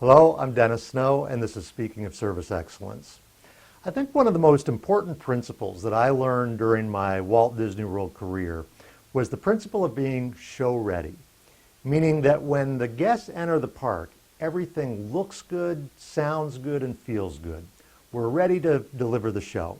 Hello, I'm Dennis Snow, and this is Speaking of Service Excellence. I think one of the most important principles that I learned during my Walt Disney World career was the principle of being show ready, meaning that when the guests enter the park, everything looks good, sounds good, and feels good. We're ready to deliver the show.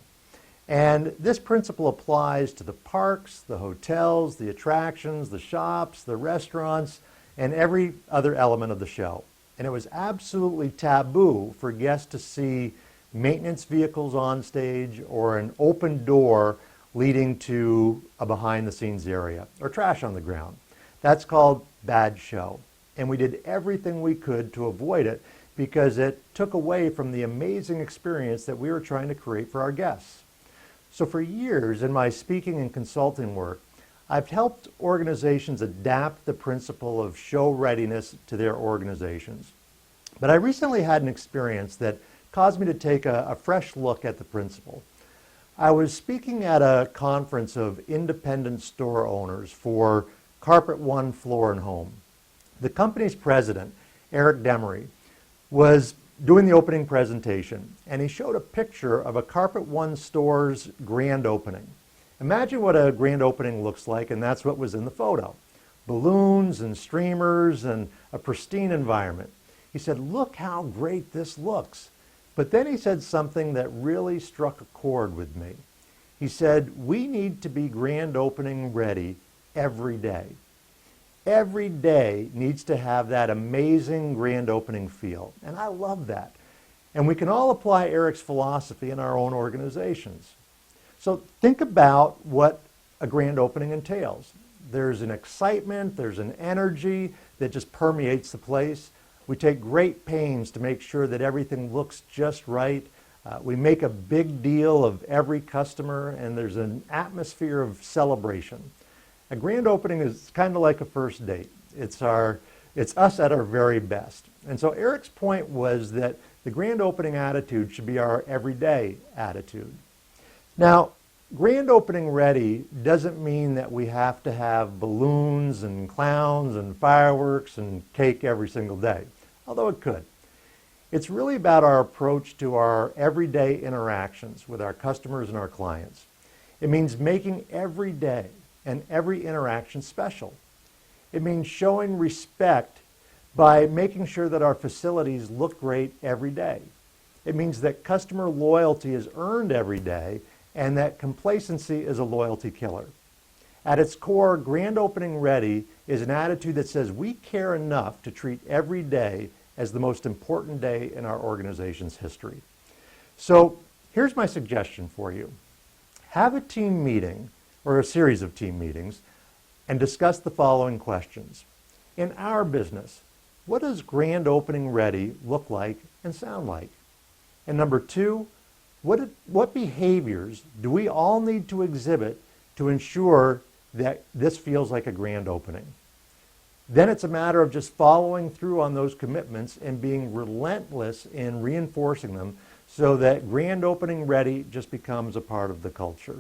And this principle applies to the parks, the hotels, the attractions, the shops, the restaurants, and every other element of the show. And it was absolutely taboo for guests to see maintenance vehicles on stage or an open door leading to a behind-the-scenes area or trash on the ground. That's called bad show. And we did everything we could to avoid it because it took away from the amazing experience that we were trying to create for our guests. So for years in my speaking and consulting work, I've helped organizations adapt the principle of show readiness to their organizations. But I recently had an experience that caused me to take a fresh look at the principle. I was speaking at a conference of independent store owners for Carpet One Floor and Home. The company's president, Eric Demery, was doing the opening presentation, and he showed a picture of a Carpet One store's grand opening. Imagine what a grand opening looks like, and that's what was in the photo. Balloons and streamers and a pristine environment. He said, "Look how great this looks." But then he said something that really struck a chord with me. He said, "We need to be grand opening ready every day. Every day needs to have that amazing grand opening feel." And I love that. And we can all apply Eric's philosophy in our own organizations. So think about what a grand opening entails. There's an excitement, there's an energy that just permeates the place. We take great pains to make sure that everything looks just right. We make a big deal of every customer, and there's an atmosphere of celebration. A grand opening is kind of like a first date. It's us at our very best. And so Eric's point was that the grand opening attitude should be our everyday attitude. Now, grand opening ready doesn't mean that we have to have balloons and clowns and fireworks and cake every single day, although it could. It's really about our approach to our everyday interactions with our customers and our clients. It means making every day and every interaction special. It means showing respect by making sure that our facilities look great every day. It means that customer loyalty is earned every day and that complacency is a loyalty killer. At its core, grand opening ready is an attitude that says we care enough to treat every day as the most important day in our organization's history. So here's my suggestion for you. Have a team meeting or a series of team meetings and discuss the following questions. In our business, what does grand opening ready look like and sound like? And number two, what behaviors do we all need to exhibit to ensure that this feels like a grand opening? Then it's a matter of just following through on those commitments and being relentless in reinforcing them so that grand opening ready just becomes a part of the culture.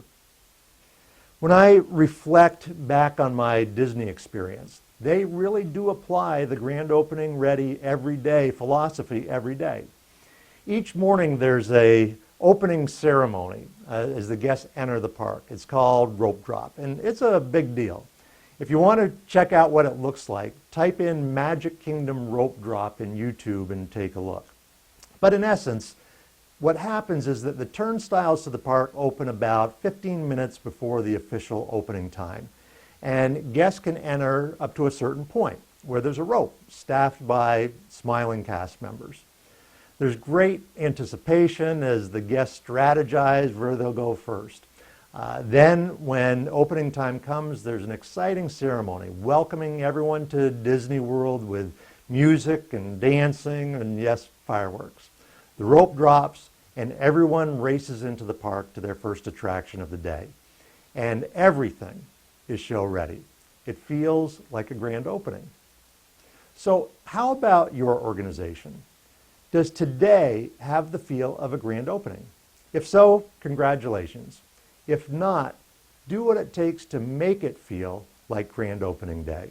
When I reflect back on my Disney experience, they really do apply the grand opening ready every day philosophy every day. Each morning there's a opening ceremony as the guests enter the park. It's called rope drop, and it's a big deal. If you want to check out what it looks like, type in Magic Kingdom rope drop in YouTube and take a look. But in essence, what happens is that the turnstiles to the park open about 15 minutes before the official opening time. And guests can enter up to a certain point where there's a rope staffed by smiling cast members. There's great anticipation as the guests strategize where they'll go first. Then when opening time comes, there's an exciting ceremony welcoming everyone to Disney World with music and dancing and, yes, fireworks. The rope drops and everyone races into the park to their first attraction of the day. And everything is show ready. It feels like a grand opening. So how about your organization? Does today have the feel of a grand opening? If so, congratulations. If not, do what it takes to make it feel like grand opening day.